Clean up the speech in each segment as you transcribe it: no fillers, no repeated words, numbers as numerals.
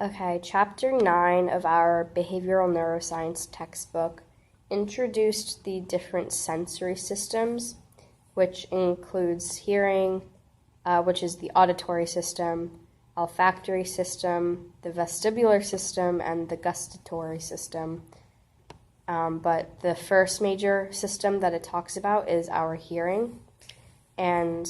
Okay, Chapter 9 of our Behavioral Neuroscience textbook introduced the different sensory systems, which includes hearing, which is the auditory system, olfactory system, the vestibular system, and the gustatory system. But the first major system that it talks about is our hearing, and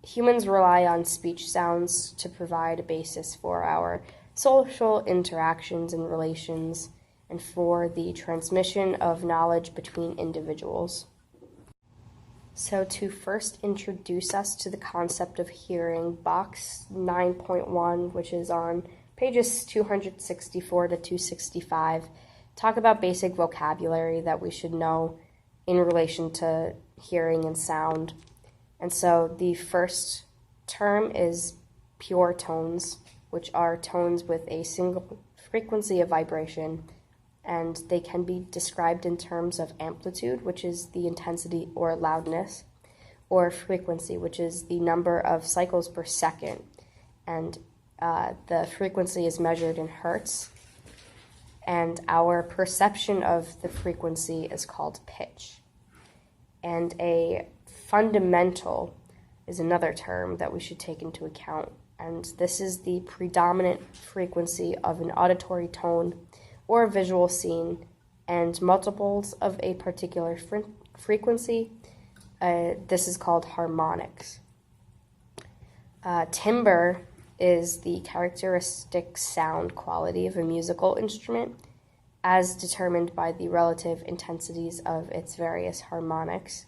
humans rely on speech sounds to provide a basis for our social interactions and relations and for the transmission of knowledge between individuals. So to first introduce us to the concept of hearing, box 9.1, which is on pages 264 to 265, talk about basic vocabulary that we should know in relation to hearing and sound. And so the first term is pure tones, which are tones with a single frequency of vibration, and they can be described in terms of amplitude, which is the intensity or loudness, or frequency, which is the number of cycles per second, and the frequency is measured in hertz, and our perception of the frequency is called pitch. And a fundamental is another term that we should take into account, and this is the predominant frequency of an auditory tone or a visual scene, and multiples of a particular frequency. This is called harmonics. Timbre is the characteristic sound quality of a musical instrument as determined by the relative intensities of its various harmonics.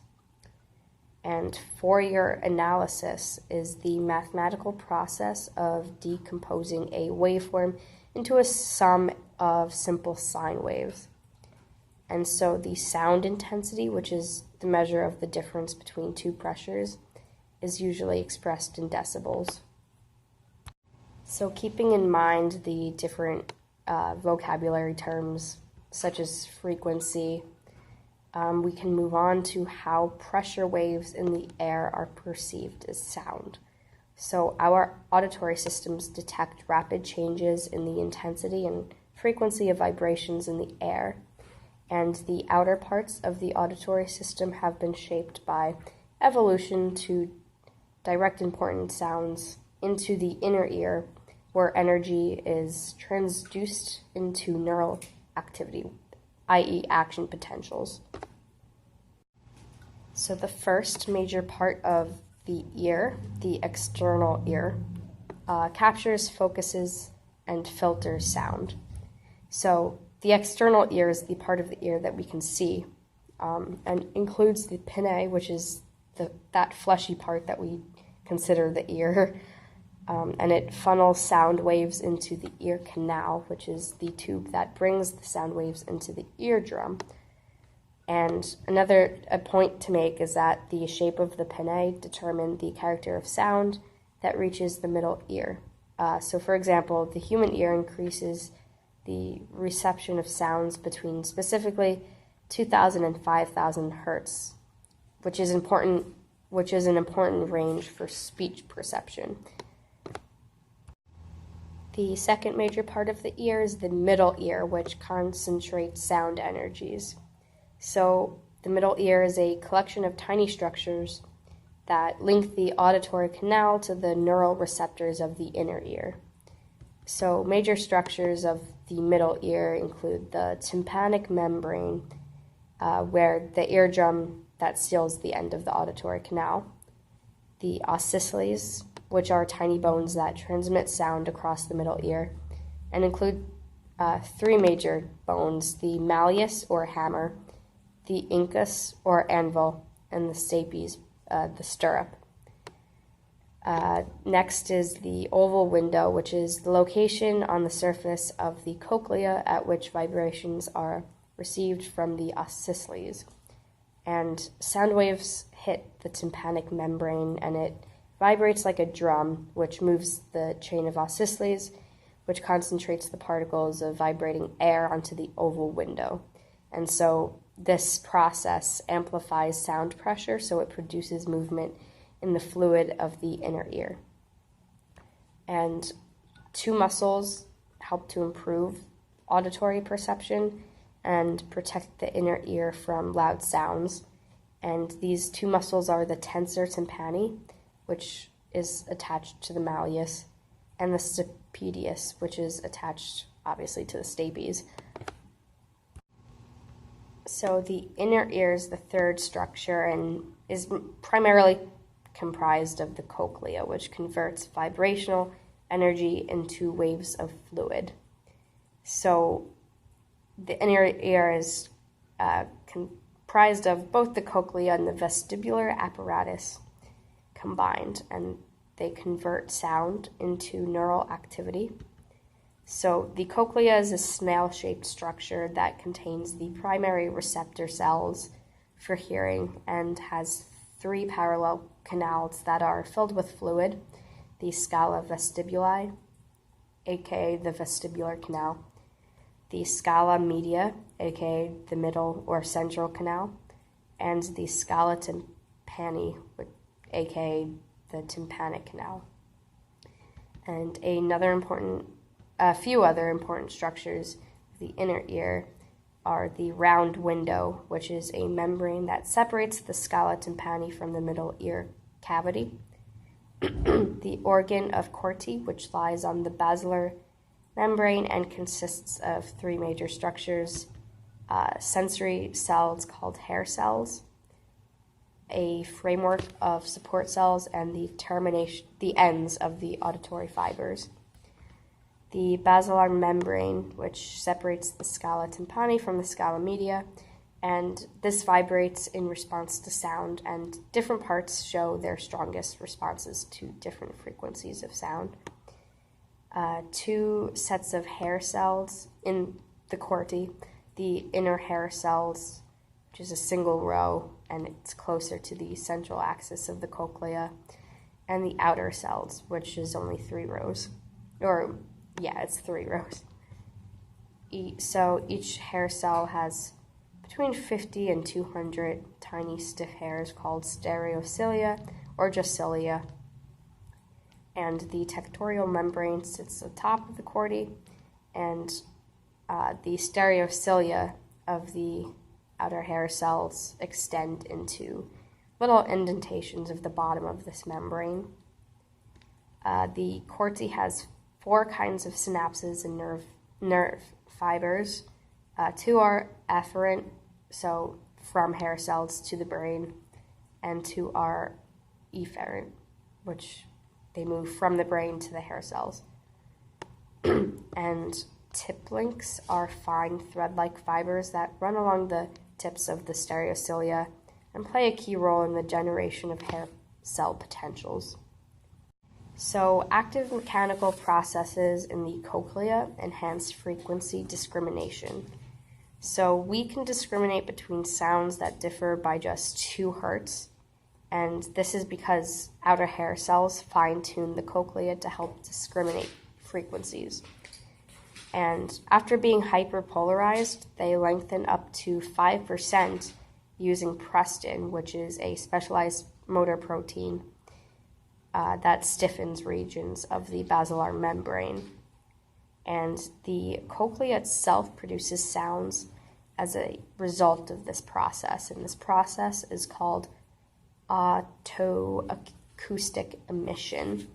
And Fourier analysis is the mathematical process of decomposing a waveform into a sum of simple sine waves. And so the sound intensity, which is the measure of the difference between two pressures, is usually expressed in decibels. So keeping in mind the different vocabulary terms, such as frequency, we can move on to how pressure waves in the air are perceived as sound. So our auditory systems detect rapid changes in the intensity and frequency of vibrations in the air, and the outer parts of the auditory system have been shaped by evolution to direct important sounds into the inner ear, where energy is transduced into neural activity, i.e. action potentials. So the first major part of the ear, the external ear, captures, focuses, and filters sound. So the external ear is the part of the ear that we can see, and includes the pinnae, which is that fleshy part that we consider the ear, and it funnels sound waves into the ear canal, which is the tube that brings the sound waves into the eardrum. And a point to make is that the shape of the pinnae determine the character of sound that reaches the middle ear. So for example, the human ear increases the reception of sounds between specifically 2,000 and 5,000 hertz, which is an important range for speech perception. The second major part of the ear is the middle ear, which concentrates sound energies. So the middle ear is a collection of tiny structures that link the auditory canal to the neural receptors of the inner ear. So major structures of the middle ear include the tympanic membrane, where the eardrum that seals the end of the auditory canal, the ossicles, which are tiny bones that transmit sound across the middle ear, and include three major bones: the malleus or hammer, the incus or anvil, and the stapes, the stirrup. Next is the oval window, which is the location on the surface of the cochlea at which vibrations are received from the ossicles. And sound waves hit the tympanic membrane, and it vibrates like a drum, which moves the chain of ossicles, which concentrates the particles of vibrating air onto the oval window. And so this process amplifies sound pressure, so it produces movement in the fluid of the inner ear. And two muscles help to improve auditory perception and protect the inner ear from loud sounds. And these two muscles are the tensor tympani, which is attached to the malleus, and the stapedius, which is attached, obviously, to the stapes. So the inner ear is the third structure and is primarily comprised of the cochlea, which converts vibrational energy into waves of fluid. So the inner ear is comprised of both the cochlea and the vestibular apparatus combined, and they convert sound into neural activity. So the cochlea is a snail-shaped structure that contains the primary receptor cells for hearing and has 3 parallel canals that are filled with fluid: the scala vestibuli, aka the vestibular canal, the scala media, aka the middle or central canal, and the scala tympani, aka the tympanic canal. And a few other important structures of the inner ear are the round window, which is a membrane that separates the scala tympani from the middle ear cavity, the organ of Corti, which lies on the basilar membrane and consists of 3 major structures: sensory cells called hair cells, a framework of support cells, and the ends of the auditory fibers. The basilar membrane, which separates the scala tympani from the scala media, and this vibrates in response to sound, and different parts show their strongest responses to different frequencies of sound. 2 sets of hair cells in the corti: the inner hair cells, which is a single row, and it's closer to the central axis of the cochlea, and the outer cells, which is only 3 rows. It's 3 rows. So each hair cell has between 50 and 200 tiny stiff hairs called stereocilia or just cilia. And the tectorial membrane sits atop of the corti, and the stereocilia of the outer hair cells extend into little indentations of the bottom of this membrane. The corti has 4 kinds of synapses and nerve fibers. 2 are afferent, so from hair cells to the brain, and 2 are efferent, which they move from the brain to the hair cells. And tip links are fine thread-like fibers that run along the tips of the stereocilia and play a key role in the generation of hair cell potentials. So active mechanical processes in the cochlea enhance frequency discrimination. So we can discriminate between sounds that differ by just 2 hertz, and this is because outer hair cells fine-tune the cochlea to help discriminate frequencies. And after being hyperpolarized, they lengthen up to 5% using prestin, which is a specialized motor protein that stiffens regions of the basilar membrane. And the cochlea itself produces sounds as a result of this process, and this process is called autoacoustic emission.